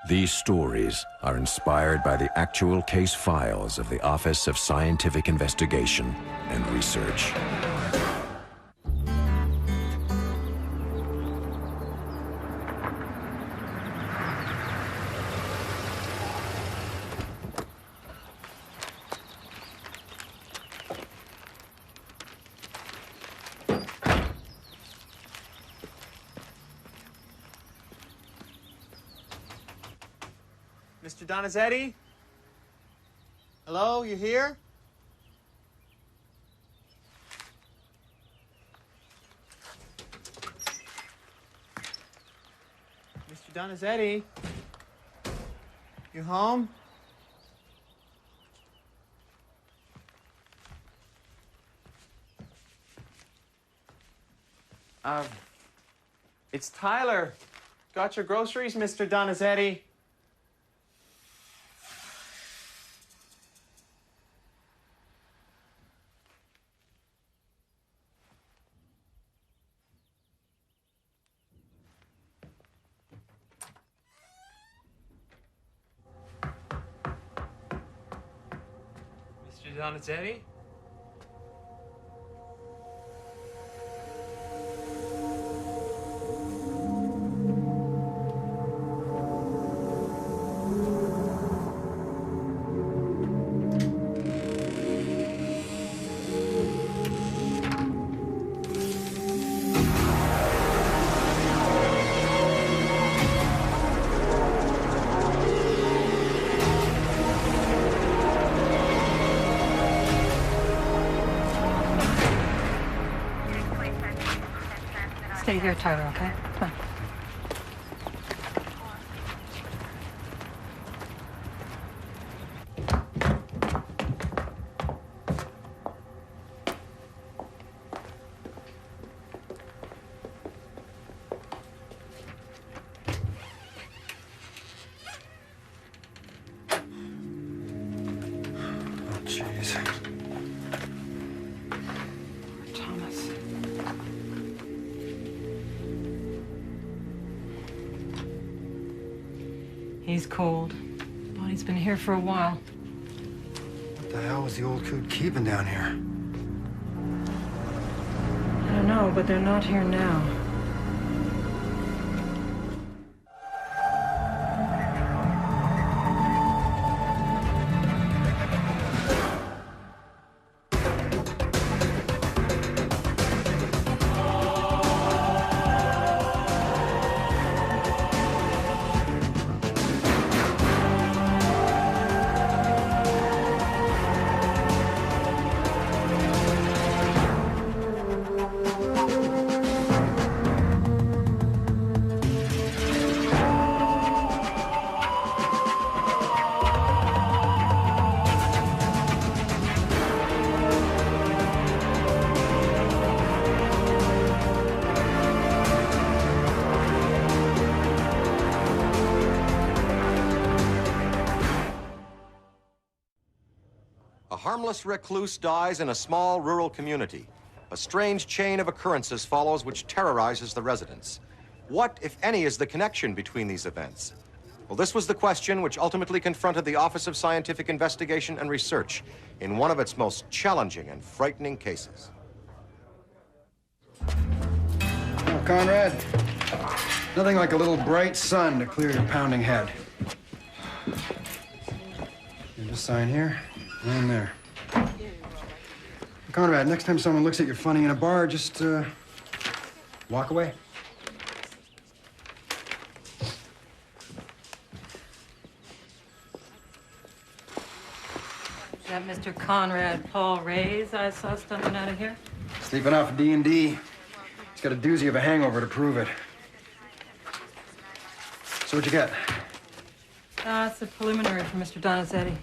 These stories are inspired by the actual case files of the Office of Scientific Investigation and Research. Mr. Donizetti? Hello, you here? Mr. Donizetti? You home? It's Tyler. Got your groceries, Mr. Donizetti? Mr. Donizetti? Stay here, Tyler, okay? Come on. Oh, jeez. Thomas. He's cold. Body's been here for a while. What the hell was the old coot keeping down here? I don't know, but they're not here now. A harmless recluse dies in a small rural community. A strange chain of occurrences follows which terrorizes the residents. What, if any, is the connection between these events? Well, this was the question which ultimately confronted the Office of Scientific Investigation and Research in one of its most challenging and frightening cases. Oh, Conrad, nothing like a little bright sun to clear your pounding head. You just sign here and there. Conrad, next time someone looks at your funny in a bar, just walk away. Is that Mr. Conrad Paul Ray's I saw stumping out of here? Sleeping off D&D. He's got a doozy of a hangover to prove it. So what'd you get? It's a preliminary for Mr. Donizetti.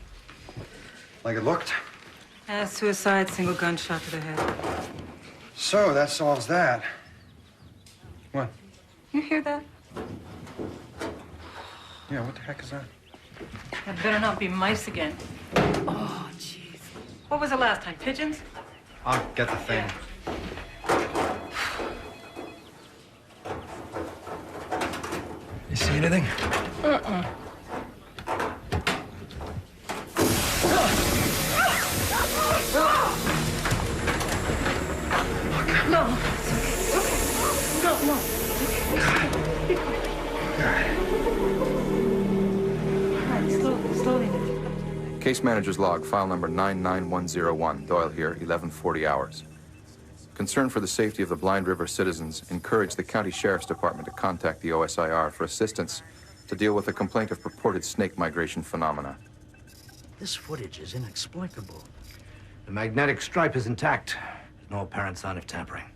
Like it looked? Suicide, single gunshot to the head. So that solves that. What? You hear that? Yeah, what the heck is that? That better not be mice again. Oh, jeez. What was the last time? Pigeons? I'll get the thing. You see anything? Come on. All right, slowly now. Case manager's log, file number 99101. Doyle here, 1140 hours. Concern for the safety of the Blind River citizens encouraged the county sheriff's department to contact the OSIR for assistance to deal with a complaint of purported snake migration phenomena. This footage is inexplicable. The magnetic stripe is intact. No apparent sign of tampering.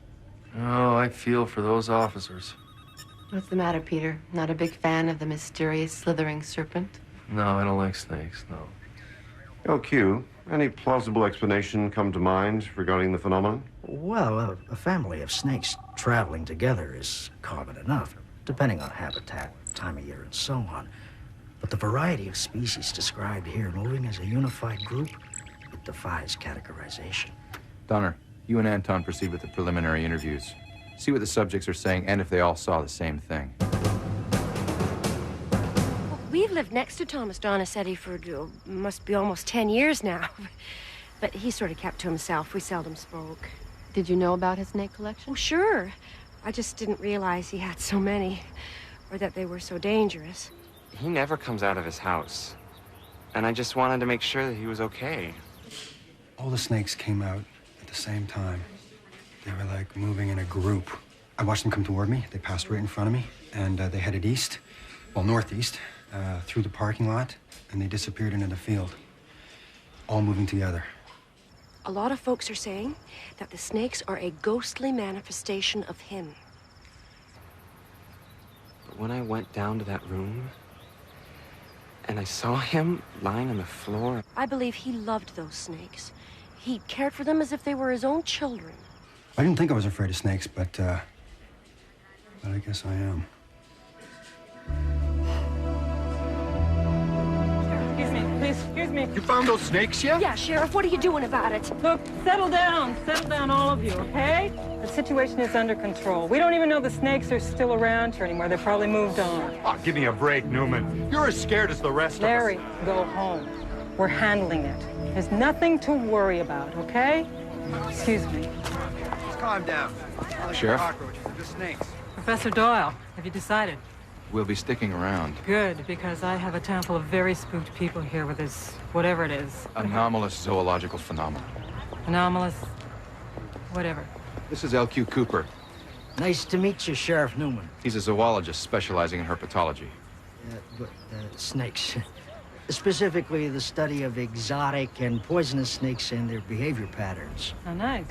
Oh, I feel for those officers. What's the matter, Peter? Not a big fan of the mysterious slithering serpent? No, I don't like snakes, no. LQ, any plausible explanation come to mind regarding the phenomenon? Well, a family of snakes traveling together is common enough, depending on habitat, time of year, and so on. But the variety of species described here, moving as a unified group, it defies categorization. Donner, you and Anton proceed with the preliminary interviews. See what the subjects are saying and if they all saw the same thing. We've lived next to Thomas Donizetti for, must be almost 10 years now. But he sort of kept to himself. We seldom spoke. Did you know about his snake collection? Oh, sure. I just didn't realize he had so many, or that they were so dangerous. He never comes out of his house. And I just wanted to make sure that he was okay. All the snakes came out at the same time. They were like moving in a group. I watched them come toward me. They passed right in front of me, and they headed east, well, northeast, through the parking lot, and they disappeared into the field, all moving together. A lot of folks are saying that the snakes are a ghostly manifestation of him. But when I went down to that room, and I saw him lying on the floor. I believe he loved those snakes. He cared for them as if they were his own children. I didn't think I was afraid of snakes, but I guess I am. Excuse me, please, excuse me. You found those snakes yet? Yeah, Sheriff, what are you doing about it? Look, settle down, all of you, okay? The situation is under control. We don't even know the snakes are still around here anymore. They probably moved on. Oh, give me a break, Newman. You're as scared as the rest Larry, of us. go home. We're handling it. There's nothing to worry about, okay? Excuse me. Just calm down. Sheriff? Cockroaches, they're just snakes. Professor Doyle, have you decided? We'll be sticking around. Good, because I have a town full of very spooked people here with this, whatever it is. Anomalous zoological phenomena. Anomalous, whatever. This is LQ Cooper. Nice to meet you, Sheriff Newman. He's a zoologist specializing in herpetology. Snakes. Specifically, the study of exotic and poisonous snakes and their behavior patterns. Oh, nice.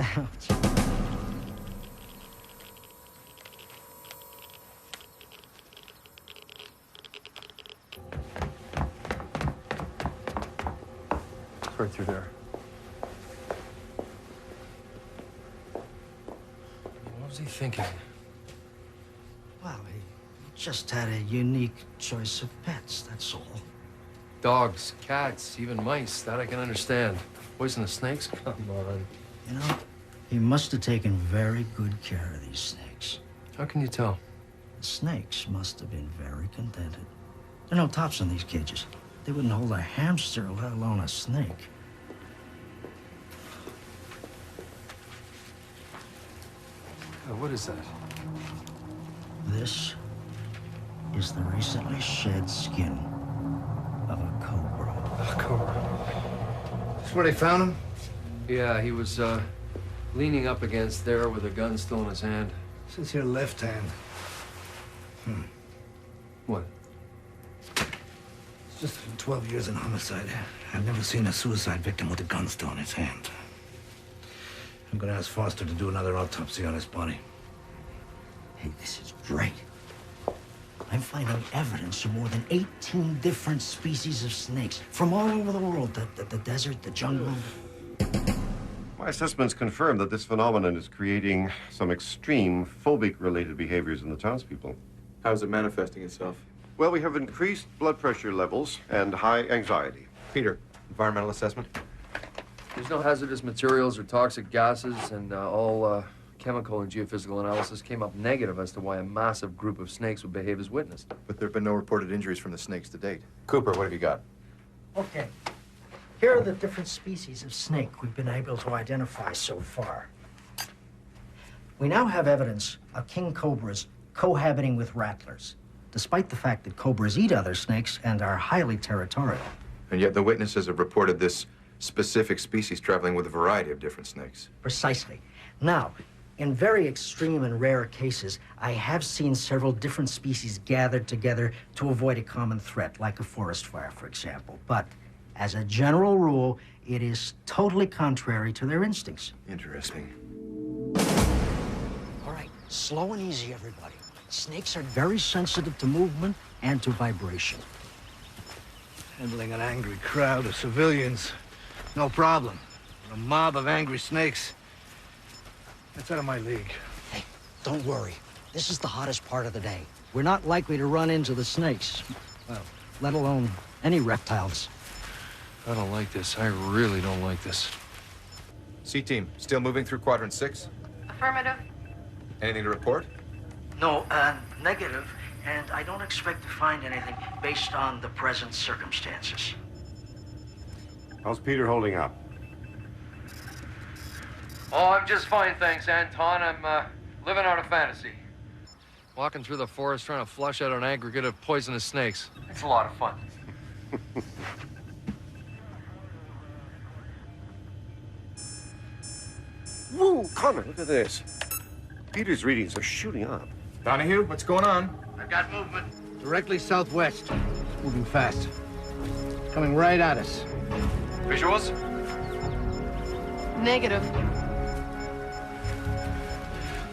Right through there. What was he thinking? Well, he just had a unique choice of pets, that's all. Dogs, cats, even mice. That I can understand. Poisonous snakes? Come on. You know, he must have taken very good care of these snakes. How can you tell? The snakes must have been very contented. There are no tops on these cages. They wouldn't hold a hamster, let alone a snake. What is that? This is the recently shed skin of a cobra. A cobra. That's where they found him? Yeah, he was leaning up against there with a gun still in his hand. Since your left hand. What? It's just 12 years in homicide. I've never seen a suicide victim with a gun still in his hand. I'm gonna ask Foster to do another autopsy on his body. Hey, this is great. I'm finding evidence of more than 18 different species of snakes from all over the world. The desert, the jungle. My assessments confirm that this phenomenon is creating some extreme phobic-related behaviors in the townspeople. How's it manifesting itself? Well, we have increased blood pressure levels and high anxiety. Peter, environmental assessment? There's no hazardous materials or toxic gases, and all chemical and geophysical analysis came up negative as to why a massive group of snakes would behave as witnessed. But there have been no reported injuries from the snakes to date. Cooper, what have you got? Okay. Here are the different species of snake we've been able to identify so far. We now have evidence of king cobras cohabiting with rattlers, despite the fact that cobras eat other snakes and are highly territorial. And yet the witnesses have reported this specific species traveling with a variety of different snakes. Precisely. Now, in very extreme and rare cases, I have seen several different species gathered together to avoid a common threat, like a forest fire, for example. But as a general rule, it is totally contrary to their instincts. Interesting. All right, slow and easy, everybody. Snakes are very sensitive to movement and to vibration. Handling an angry crowd of civilians, no problem. But a mob of angry snakes, that's out of my league. Hey, don't worry. This is the hottest part of the day. We're not likely to run into the snakes. Well, let alone any reptiles. I don't like this. I really don't like this. C-Team, still moving through Quadrant 6? Affirmative. Anything to report? No, negative. And I don't expect to find anything based on the present circumstances. How's Peter holding up? Oh, I'm just fine, thanks, Anton. I'm living out a fantasy. Walking through the forest trying to flush out an aggregate of poisonous snakes. It's a lot of fun. Whoa, Connor, look at this. Peter's readings are shooting up. Donahue, what's going on? I've got movement. Directly southwest. It's moving fast. Coming right at us. Visuals? Negative.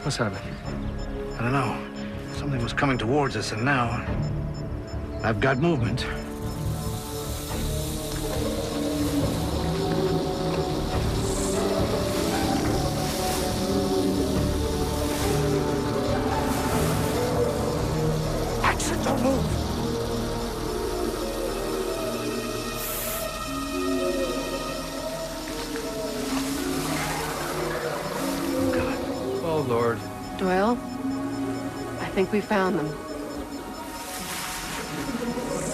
What's happening? I don't know. Something was coming towards us, and now I've got movement. Axel, don't move! Oh, Lord. Doyle, I think we found them.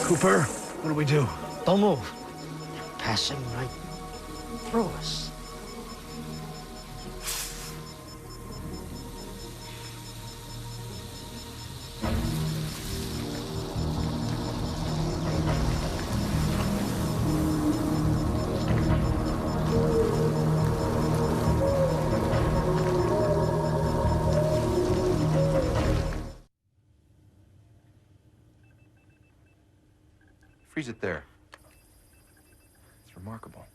Cooper, what do we do? Don't move. They're passing right through us. Freeze it there. It's remarkable.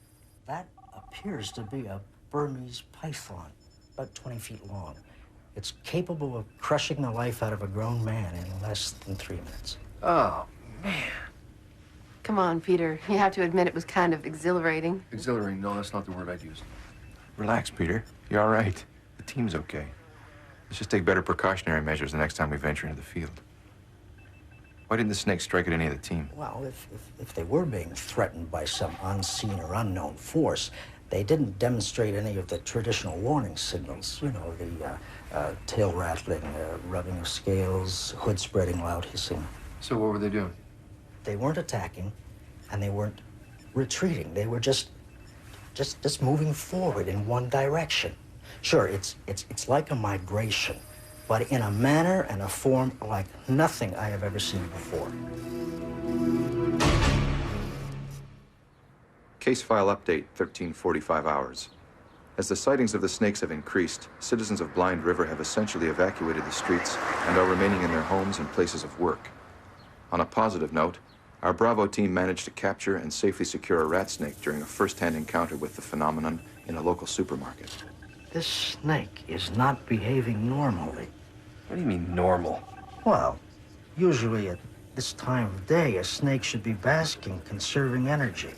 That appears to be a Burmese python, about 20 feet long. It's capable of crushing the life out of a grown man in less than 3 minutes. Oh, man. Come on, Peter. You have to admit it was kind of exhilarating. Exhilarating? No, that's not the word I'd use. Relax, Peter. You're all right. The team's okay. Let's just take better precautionary measures the next time we venture into the field. Why didn't the snake strike at any of the team? Well, if they were being threatened by some unseen or unknown force, they didn't demonstrate any of the traditional warning signals. You know, the tail rattling, rubbing of scales, hood spreading, loud hissing. So what were they doing? They weren't attacking, and they weren't retreating. They were just moving forward in one direction. Sure, it's like a migration, but in a manner and a form like nothing I have ever seen before. Case file update, 1345 hours. As the sightings of the snakes have increased, citizens of Blind River have essentially evacuated the streets and are remaining in their homes and places of work. On a positive note, our Bravo team managed to capture and safely secure a rat snake during a first-hand encounter with the phenomenon in a local supermarket. This snake is not behaving normally. What do you mean, normal? Well, usually at this time of day, a snake should be basking, conserving energy.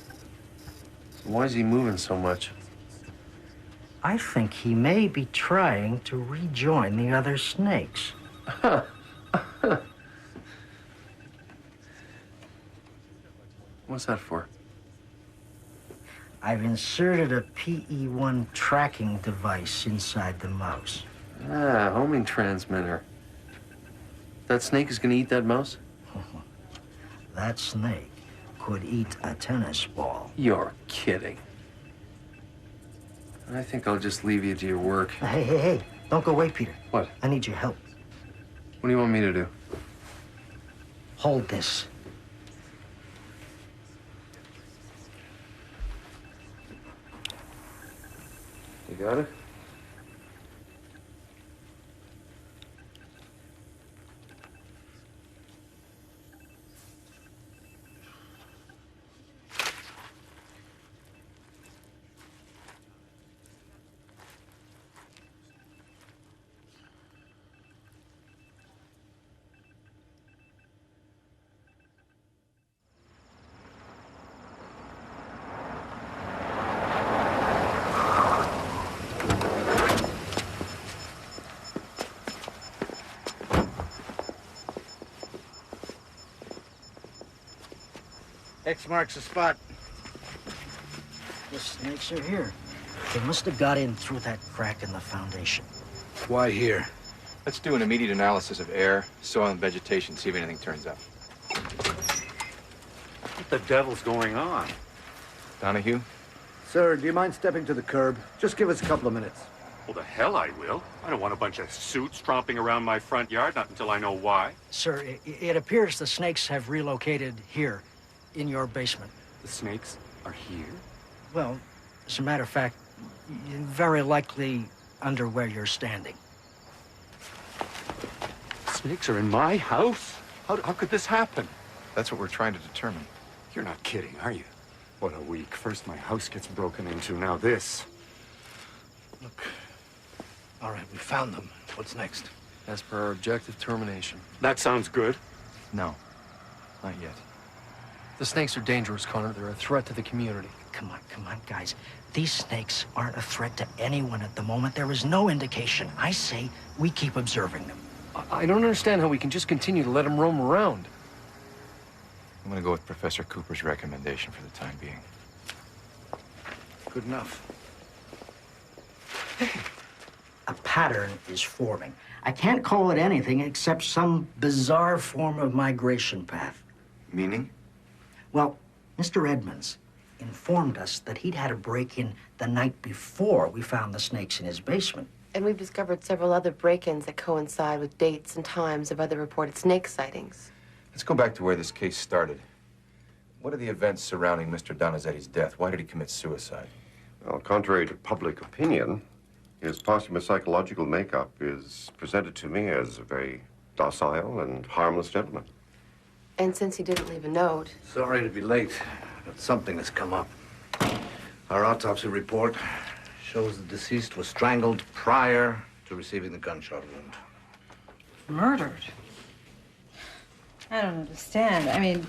Why is he moving so much? I think he may be trying to rejoin the other snakes. What's that for? I've inserted a PE1 tracking device inside the mouse. Ah, homing transmitter. That snake is gonna eat that mouse? That snake could eat a tennis ball. You're kidding. I think I'll just leave you to your work. Hey, Don't go away, Peter. What? I need your help. What do you want me to do? Hold this. You got it? X marks the spot. The snakes are here. They must have got in through that crack in the foundation. Why here? Let's do an immediate analysis of air, soil, and vegetation, see if anything turns up. What the devil's going on? Donahue? Sir, do you mind stepping to the curb? Just give us a couple of minutes. Well, the hell I will. I don't want a bunch of suits tromping around my front yard, not until I know why. Sir, it appears the snakes have relocated here, in your basement. The snakes are here? Well, as a matter of fact, very likely under where you're standing. Snakes are in my house? How could this happen? That's what we're trying to determine. You're not kidding, are you? What a week. First my house gets broken into, now this. Look. All right, we found them. What's next? As per our objective, termination. That sounds good. No, not yet. The snakes are dangerous, Connor. They're a threat to the community. Come on, guys. These snakes aren't a threat to anyone at the moment. There is no indication. I say we keep observing them. I don't understand how we can just continue to let them roam around. I'm gonna go with Professor Cooper's recommendation for the time being. Good enough. A pattern is forming. I can't call it anything except some bizarre form of migration path. Meaning? Well, Mr. Edmonds informed us that he'd had a break-in the night before we found the snakes in his basement. And we've discovered several other break-ins that coincide with dates and times of other reported snake sightings. Let's go back to where this case started. What are the events surrounding Mr. Donizetti's death? Why did he commit suicide? Well, contrary to public opinion, his posthumous psychological makeup is presented to me as a very docile and harmless gentleman. And since he didn't leave a note... Sorry to be late, but something has come up. Our autopsy report shows the deceased was strangled prior to receiving the gunshot wound. Murdered? I don't understand. I mean,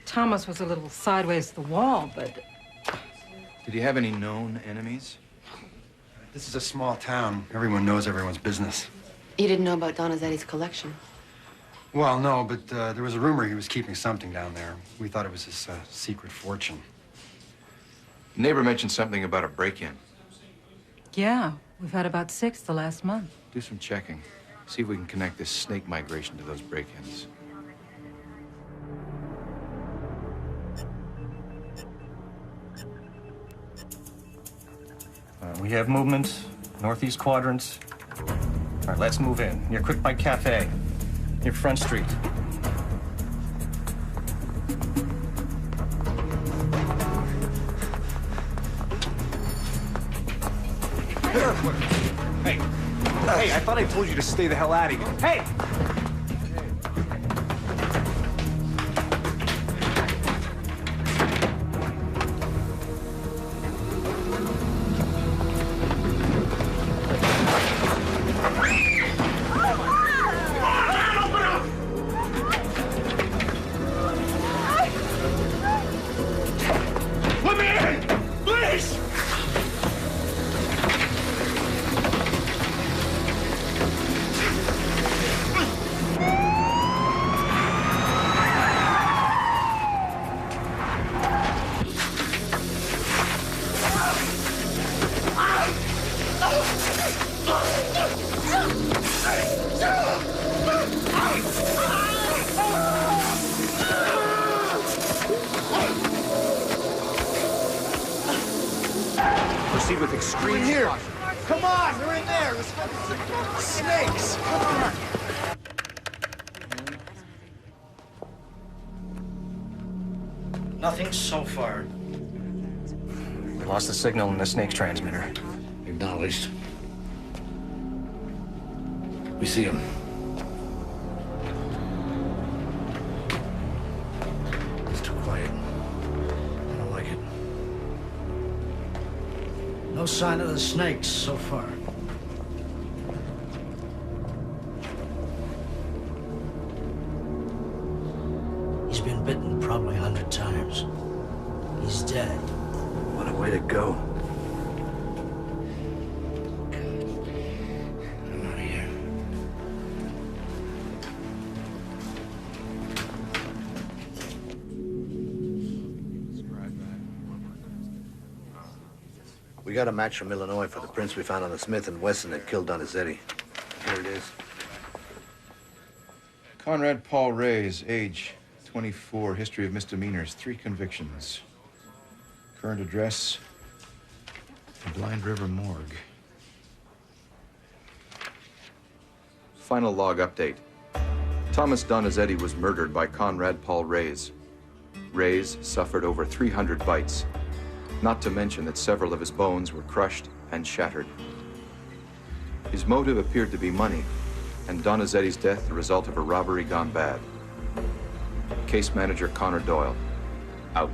Thomas was a little sideways to the wall, but... Did he have any known enemies? This is a small town. Everyone knows everyone's business. You didn't know about Donizetti's collection? Well, no, but there was a rumor he was keeping something down there. We thought it was his secret fortune. Neighbor mentioned something about a break-in. Yeah, we've had about 6 the last month. Do some checking. See if we can connect this snake migration to those break-ins. We have movement, northeast quadrant. All right, let's move in. Near Quick Bite Cafe, near Front Street. Hey, I thought I told you to stay the hell out of here. Hey! Let me in! Please! Proceed with extreme caution. Come on, they're in there. Let's go. Snakes, come on. Nothing so far. We lost the signal in the snake's transmitter. Acknowledged. We see him. It's too quiet. I don't like it. No sign of the snakes so far. He's been bitten probably 100 times. He's dead. What a way to go. I'm out of here. We got a match from Illinois for the prints we found on the Smith and Wesson that killed Donizetti. Here it is. Conrad Paul Reyes, age 24, history of misdemeanors, 3 convictions. Current address, the Blind River Morgue. Final log update. Thomas Donizetti was murdered by Conrad Paul Reyes. Reyes suffered over 300 bites, not to mention that several of his bones were crushed and shattered. His motive appeared to be money, and Donizetti's death the result of a robbery gone bad. Case manager Connor Doyle, out.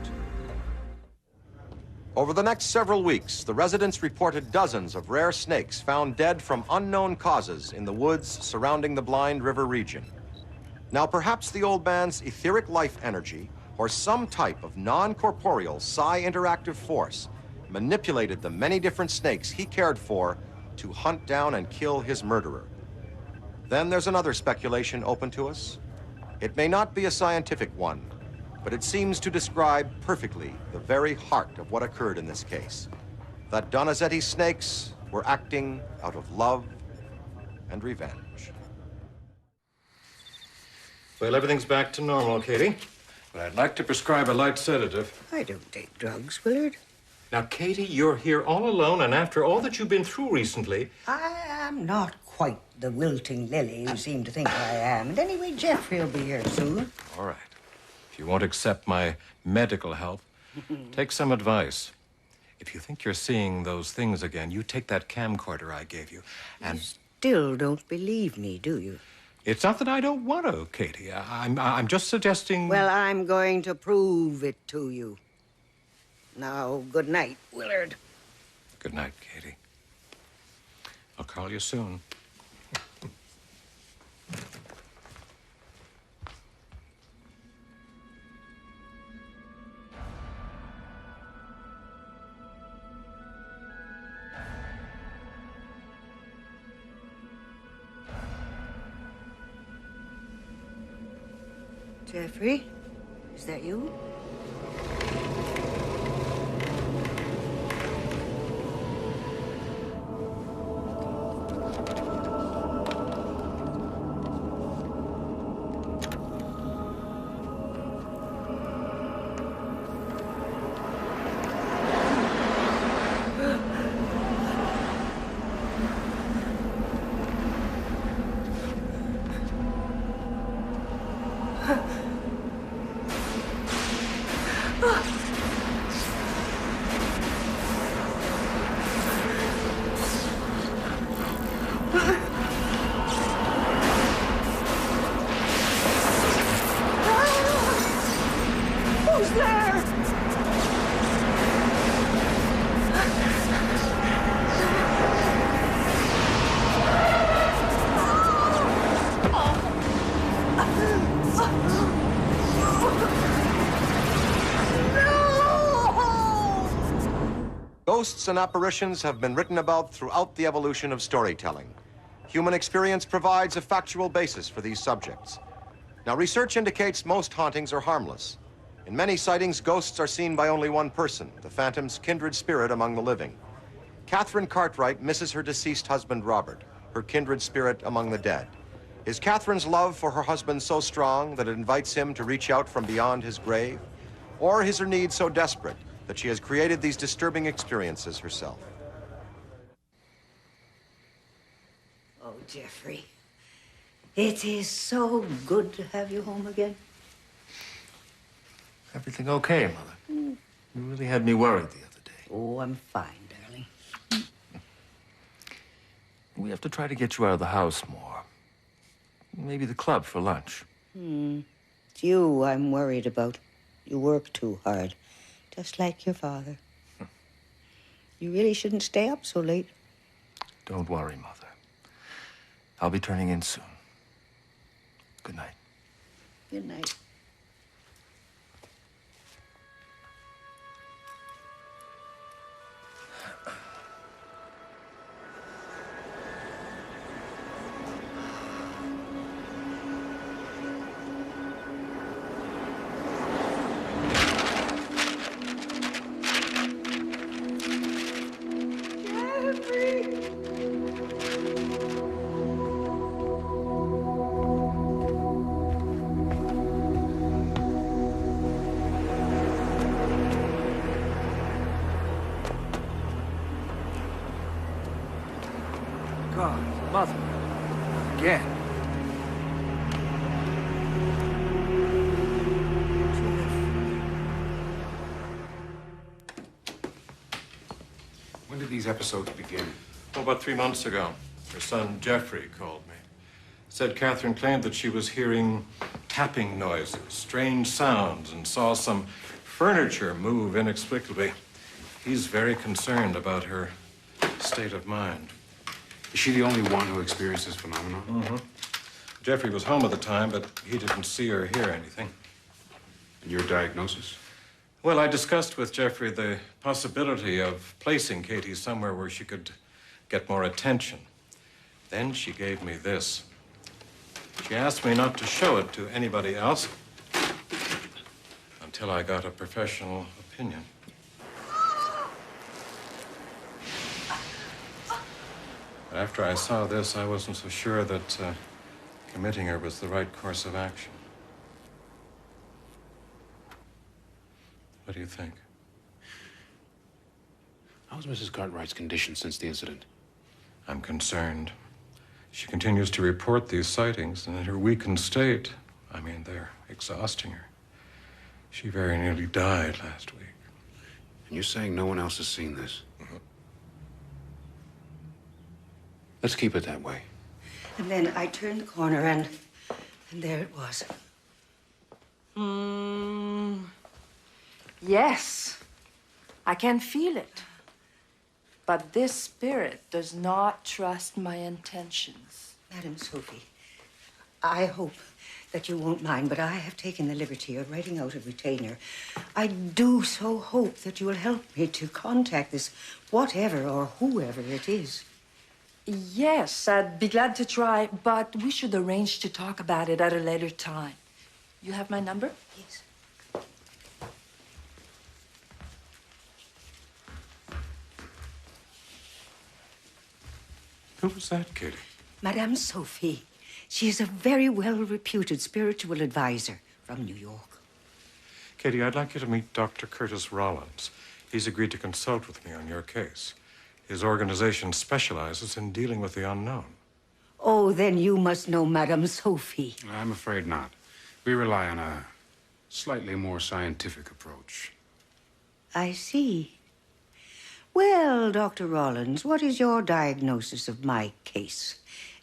Over the next several weeks, the residents reported dozens of rare snakes found dead from unknown causes in the woods surrounding the Blind River region. Now, perhaps the old man's etheric life energy or some type of non-corporeal psi interactive force manipulated the many different snakes he cared for to hunt down and kill his murderer. Then there's another speculation open to us. It may not be a scientific one, but it seems to describe perfectly the very heart of what occurred in this case. That Donizetti's snakes were acting out of love and revenge. Well, everything's back to normal, Katie. But I'd like to prescribe a light sedative. I don't take drugs, Willard. Now, Katie, you're here all alone, and after all that you've been through recently... I am not quite the wilting lily you seem to think I am. And anyway, Jeffrey will be here soon. All right. If you won't accept my medical help, take some advice. If you think you're seeing those things again, you take that camcorder I gave you, and... You still don't believe me, do you? It's not that I don't want to, Katie. I'm just suggesting... Well, I'm going to prove it to you. Now, good night, Willard. Good night, Katie. I'll call you soon. Jeffrey, is that you? Who's there? Ghosts and apparitions have been written about throughout the evolution of storytelling. Human experience provides a factual basis for these subjects. Now, research indicates most hauntings are harmless. In many sightings, ghosts are seen by only one person, the phantom's kindred spirit among the living. Catherine Cartwright misses her deceased husband, Robert, her kindred spirit among the dead. Is Catherine's love for her husband so strong that it invites him to reach out from beyond his grave? Or is her need so desperate that she has created these disturbing experiences herself? Oh, Jeffrey. It is so good to have you home again. Everything okay, Mother? You really had me worried the other day. Oh, I'm fine, darling. We have to try to get you out of the house more. Maybe the club for lunch. It's you I'm worried about. You work too hard, just like your father. You really shouldn't stay up so late. Don't worry, Mother. I'll be turning in soon. Good night. Good night. God, Mother. Again. When did these episodes begin? Oh, about 3 months ago. Her son, Jeffrey, called me. Said Catherine claimed that she was hearing tapping noises, strange sounds, and saw some furniture move inexplicably. He's very concerned about her state of mind. Is she the only one who experienced this phenomenon? Mm-hmm. Jeffrey was home at the time, but he didn't see or hear anything. And your diagnosis? Well, I discussed with Jeffrey the possibility of placing Katie somewhere where she could get more attention. Then she gave me this. She asked me not to show it to anybody else until I got a professional opinion. But after I saw this, I wasn't so sure that committing her was the right course of action. What do you think? How's Mrs. Cartwright's condition since the incident? I'm concerned. She continues to report these sightings, and in her weakened state, I mean, they're exhausting her. She very nearly died last week. And you're saying no one else has seen this? Mm-hmm. Let's keep it that way. And then I turned the corner and there it was. Yes, I can feel it. But this spirit does not trust my intentions. Madam Sophie, I hope that you won't mind, but I have taken the liberty of writing out a retainer. I do so hope that you will help me to contact this whatever or whoever it is. Yes, I'd be glad to try, but we should arrange to talk about it at a later time. You have my number? Yes. Who was that, Katie? Madame Sophie. She is a very well-reputed spiritual advisor from New York. Katie, I'd like you to meet Dr. Curtis Rollins. He's agreed to consult with me on your case. His organization specializes in dealing with the unknown. Oh, then you must know Madame Sophie. I'm afraid not. We rely on a slightly more scientific approach. I see. Well, Dr. Rollins, what is your diagnosis of my case?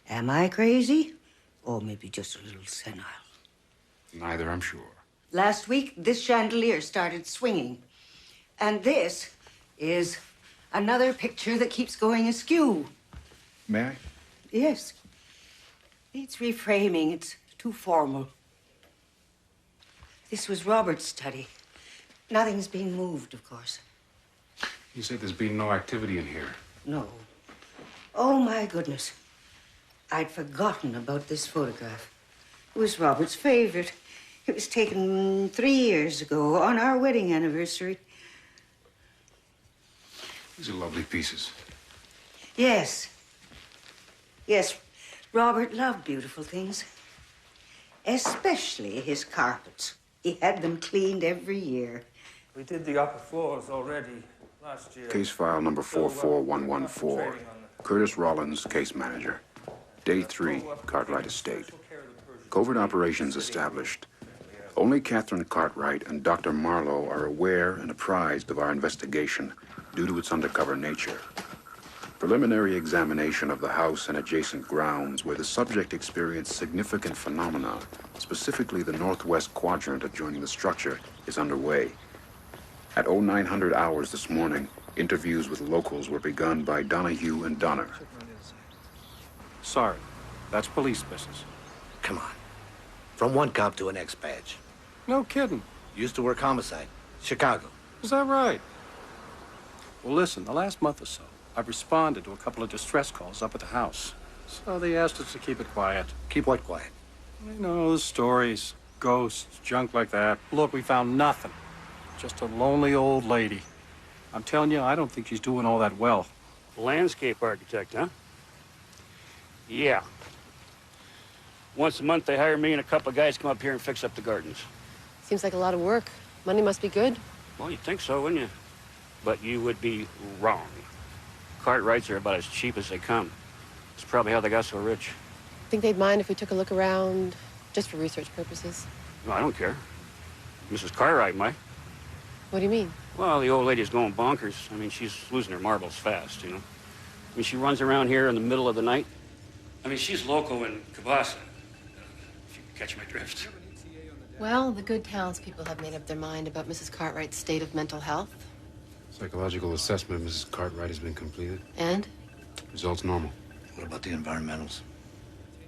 Am I crazy? Or maybe just a little senile? Neither, I'm sure. Last week, this chandelier started swinging. And this is another picture that keeps going askew. May I? Yes. Needs reframing. It's too formal. This was Robert's study. Nothing's being moved, of course. You say there's been no activity in here. No. Oh, my goodness. I'd forgotten about this photograph. It was Robert's favorite. It was taken 3 years ago on our wedding anniversary. These are lovely pieces. Yes. Yes, Robert loved beautiful things. Especially his carpets. He had them cleaned every year. We did the upper floors already last year. Case file number 44114. Curtis Rollins, case manager. Day 3, Cartwright Estate. Covert operations established. Only Catherine Cartwright and Dr. Marlowe are aware and apprised of our investigation due to its undercover nature. Preliminary examination of the house and adjacent grounds where the subject experienced significant phenomena, specifically the northwest quadrant adjoining the structure, is underway. At 0900 hours this morning, interviews with locals were begun by Donahue and Donner. Sorry, that's police business. Come on. From one cop to an ex-badge. No kidding. Used to work homicide. Chicago. Is that right? Well, listen, the last month or so, I've responded to a couple of distress calls up at the house. So they asked us to keep it quiet. Keep what quiet? You know, the stories, ghosts, junk like that. Look, we found nothing. Just a lonely old lady. I'm telling you, I don't think she's doing all that well. Landscape architect, huh? Yeah. Once a month, they hire me and a couple of guys to come up here and fix up the gardens. Seems like a lot of work. Money must be good. Well, you'd think so, wouldn't you? But you would be wrong. Cartwrights are about as cheap as they come. It's probably how they got so rich. Think they'd mind if we took a look around, just for research purposes? No, I don't care. Mrs. Cartwright might. What do you mean? Well, the old lady's going bonkers. I mean, she's losing her marbles fast, you know? I mean, she runs around here in the middle of the night. I mean, she's loco in Cabasa, if you catch my drift. Well, the good townspeople have made up their mind about Mrs. Cartwright's state of mental health. Psychological assessment of Mrs. Cartwright has been completed. And? Results normal. What about the environmentals?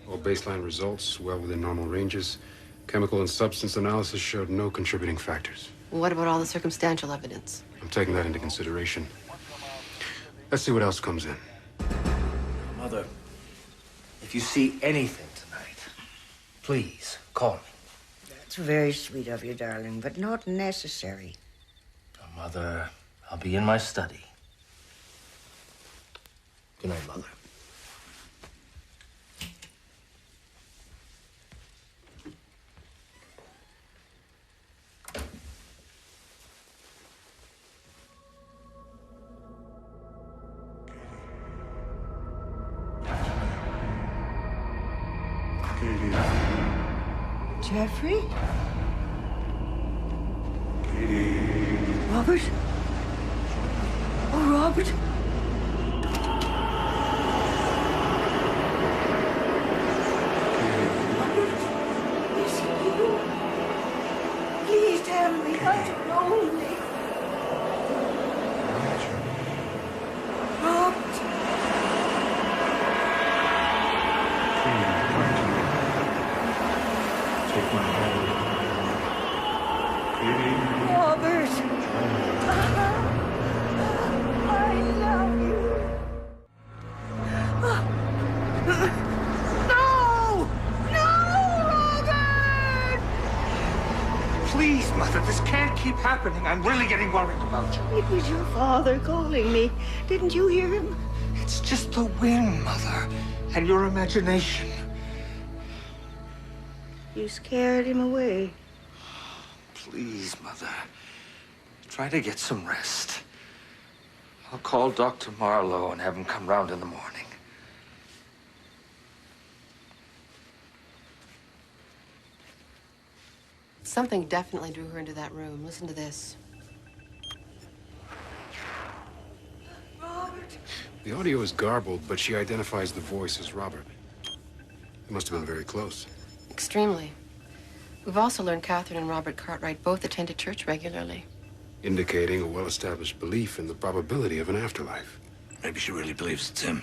All baseline results well within normal ranges. Chemical and substance analysis showed no contributing factors. What about all the circumstantial evidence? I'm taking that into consideration. Let's see what else comes in. Mother, if you see anything tonight, please call me. That's very sweet of you, darling, but not necessary. Mother, I'll be in my study. Good night, Mother. Jeffrey? Robert? Oh, Robert. Is it you? Please tell me, I'm lonely. Robert. Take my hand. Robert. I love you. No! No, Robert! Please, Mother, this can't keep happening. I'm really getting worried about you. It was your father calling me. Didn't you hear him? It's just the wind, Mother, and your imagination. You scared him away. Please, Mother. Try to get some rest. I'll call Dr. Marlowe and have him come round in the morning. Something definitely drew her into that room. Listen to this. Robert. The audio is garbled, but she identifies the voice as Robert. They must have been very close. Extremely. We've also learned Catherine and Robert Cartwright both attended church regularly. Indicating a well-established belief in the probability of an afterlife. Maybe she really believes it's him.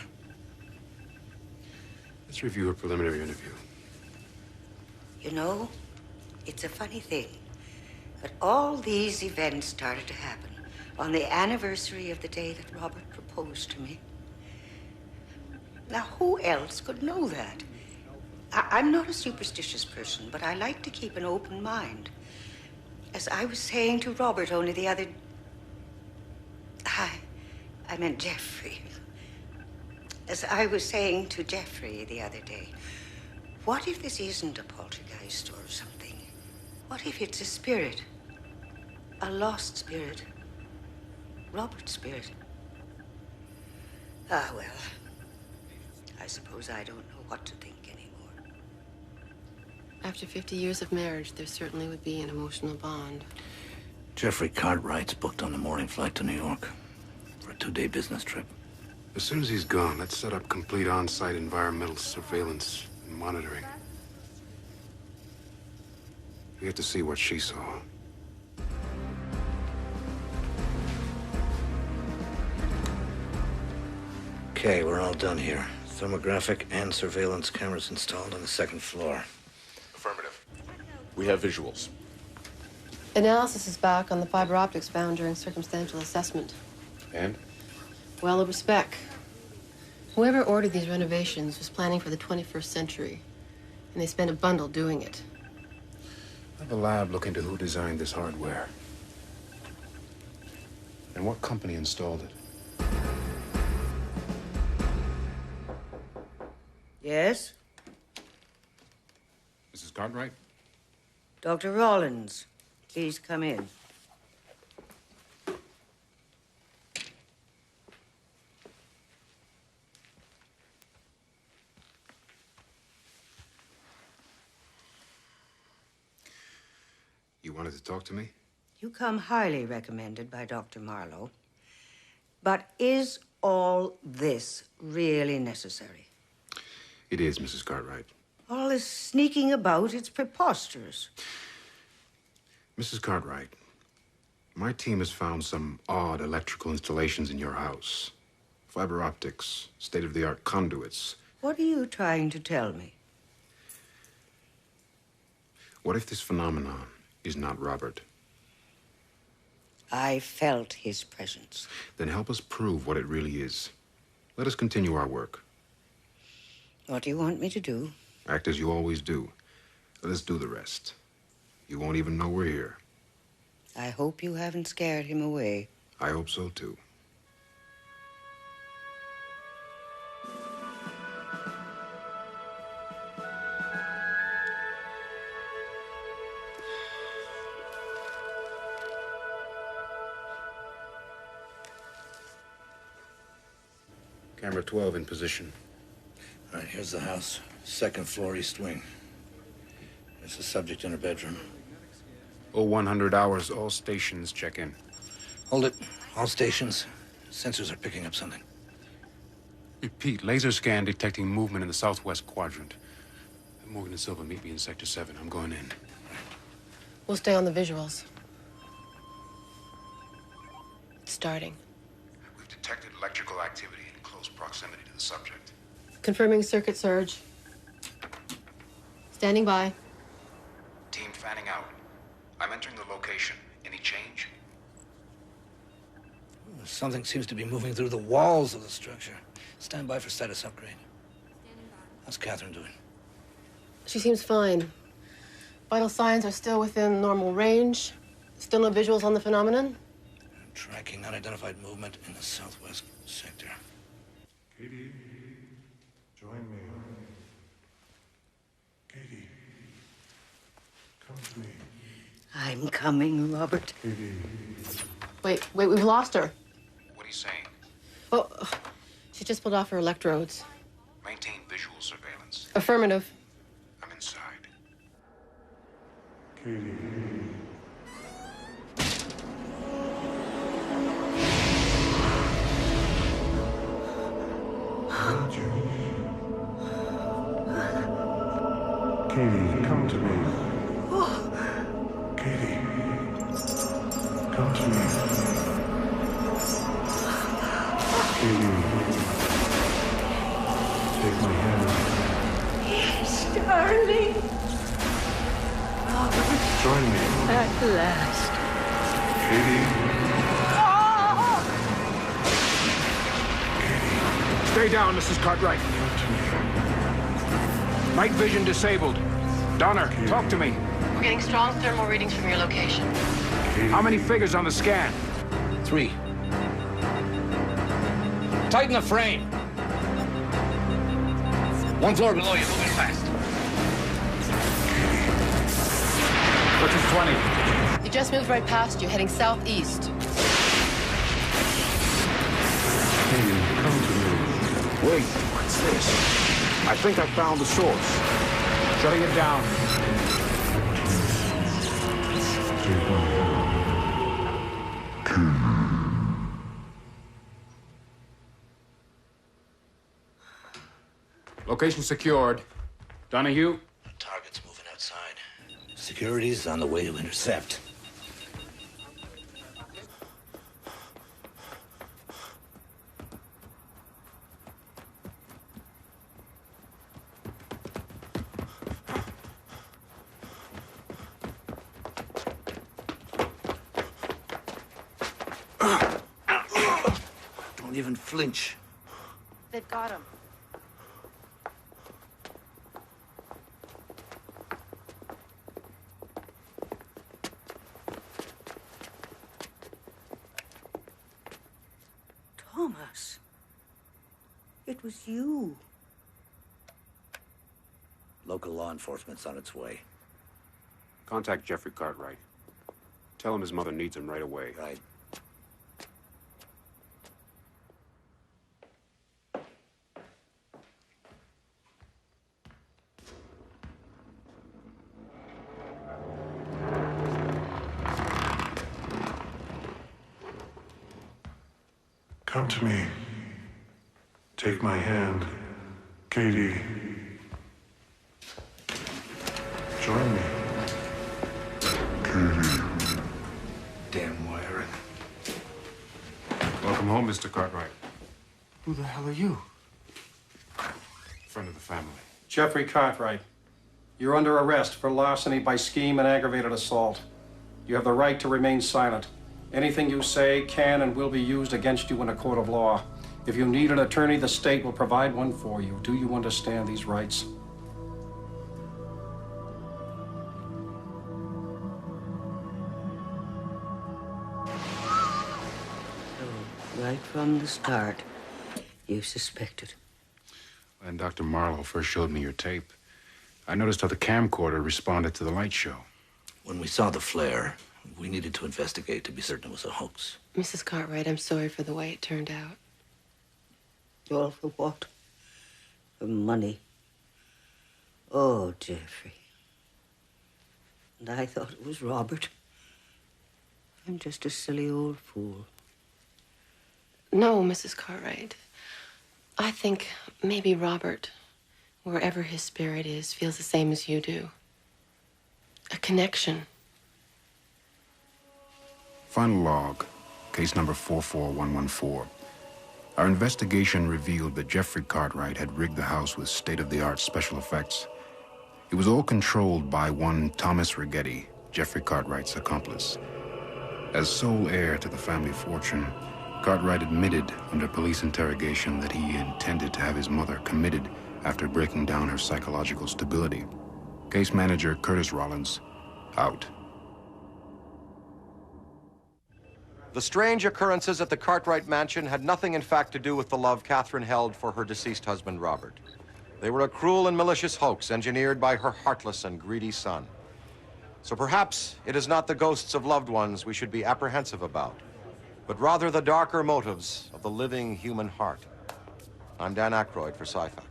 Let's review her preliminary interview. You know, it's a funny thing, but all these events started to happen on the anniversary of the day that Robert proposed to me. Now, who else could know that? I'm not a superstitious person, but I like to keep an open mind. As I was saying to Robert only the other... I meant Jeffrey. As I was saying to Jeffrey the other day, what if this isn't a poltergeist or something? What if it's a spirit? A lost spirit? Robert's spirit? Ah, well, I suppose I don't know what to think anymore. After 50 years of marriage, there certainly would be an emotional bond. Jeffrey Cartwright's booked on the morning flight to New York for a 2-day business trip. As soon as he's gone, let's set up complete on-site environmental surveillance and monitoring. We have to see what she saw. Okay, we're all done here. Thermographic and surveillance cameras installed on the second floor. Affirmative. We have visuals. Analysis is back on the fiber optics found during circumstantial assessment. And? Well over spec. Whoever ordered these renovations was planning for the 21st century, and they spent a bundle doing it. Have a lab look into who designed this hardware. And what company installed it. Yes? Mrs. Cartwright? Dr. Rollins, please come in. You wanted to talk to me? You come highly recommended by Dr. Marlowe. But is all this really necessary? It is, Mrs. Cartwright. All this sneaking about, it's preposterous. Mrs. Cartwright, my team has found some odd electrical installations in your house. Fiber optics, state-of-the-art conduits. What are you trying to tell me? What if this phenomenon is not Robert? I felt his presence. Then help us prove what it really is. Let us continue our work. What do you want me to do? Act as you always do. Let us do the rest. You won't even know we're here. I hope you haven't scared him away. I hope so, too. Camera 12 in position. All right, here's the house. Second floor, east wing. There's the subject in her bedroom. 0100 hours, all stations check in. Hold it. All stations. Sensors are picking up something. Repeat, laser scan detecting movement in the southwest quadrant. Morgan and Silva, meet me in Sector 7. I'm going in. We'll stay on the visuals. It's starting. We've detected electrical activity in close proximity to the subject. Confirming circuit surge. Standing by. Team fanning out. I'm entering the location. Any change? Something seems to be moving through the walls of the structure. Stand by for status upgrade. How's Catherine doing? She seems fine. Vital signs are still within normal range. Still no visuals on the phenomenon? Tracking unidentified movement in the southwest sector. Katie, join me. Katie, come to me. I'm coming, Robert. Katie. Wait, we've lost her. What are you saying? Oh, she just pulled off her electrodes. Maintain visual surveillance. Affirmative. I'm inside. Katie. Katie, come to me. Katie, come to me. Katie, take my hand. Yes, darling. Robert. Join me. At last. Katie. Stay down, Mrs. Cartwright. Night vision disabled. Donner, talk to me. We're getting strong thermal readings from your location. How many figures on the scan? 3. Tighten the frame. 1 floor below you, moving fast. Which is 20. He just moved right past you, heading southeast. Katie, come to me. Wait, what's this? I think I found the source. Shutting it down. Location secured. Donahue? The target's moving outside. Security's on the way to intercept. Don't even flinch. They've got him. Thomas, it was you. Local law enforcement's on its way. Contact Jeffrey Cartwright. Tell him his mother needs him right away. Right. Come to me. Take my hand. Katie. Join me. Katie. Damn wiring. Welcome home, Mr. Cartwright. Who the hell are you? Friend of the family. Jeffrey Cartwright. You're under arrest for larceny by scheme and aggravated assault. You have the right to remain silent. Anything you say can and will be used against you in a court of law. If you need an attorney, the state will provide one for you. Do you understand these rights? So, right from the start, you suspected. When Dr. Marlowe first showed me your tape, I noticed how the camcorder responded to the light show. When we saw the flare, we needed to investigate to be certain it was a hoax. Mrs. Cartwright, I'm sorry for the way it turned out. All for what? For money. Oh, Jeffrey. And I thought it was Robert. I'm just a silly old fool. No, Mrs. Cartwright. I think maybe Robert, wherever his spirit is, feels the same as you do. A connection. Final log, case number 44114. Our investigation revealed that Jeffrey Cartwright had rigged the house with state-of-the-art special effects. It was all controlled by one Thomas Righetti, Jeffrey Cartwright's accomplice. As sole heir to the family fortune, Cartwright admitted under police interrogation that he intended to have his mother committed after breaking down her psychological stability. Case manager Curtis Rollins, out. The strange occurrences at the Cartwright mansion had nothing, in fact, to do with the love Catherine held for her deceased husband, Robert. They were a cruel and malicious hoax engineered by her heartless and greedy son. So perhaps it is not the ghosts of loved ones we should be apprehensive about, but rather the darker motives of the living human heart. I'm Dan Aykroyd for Psi Factor.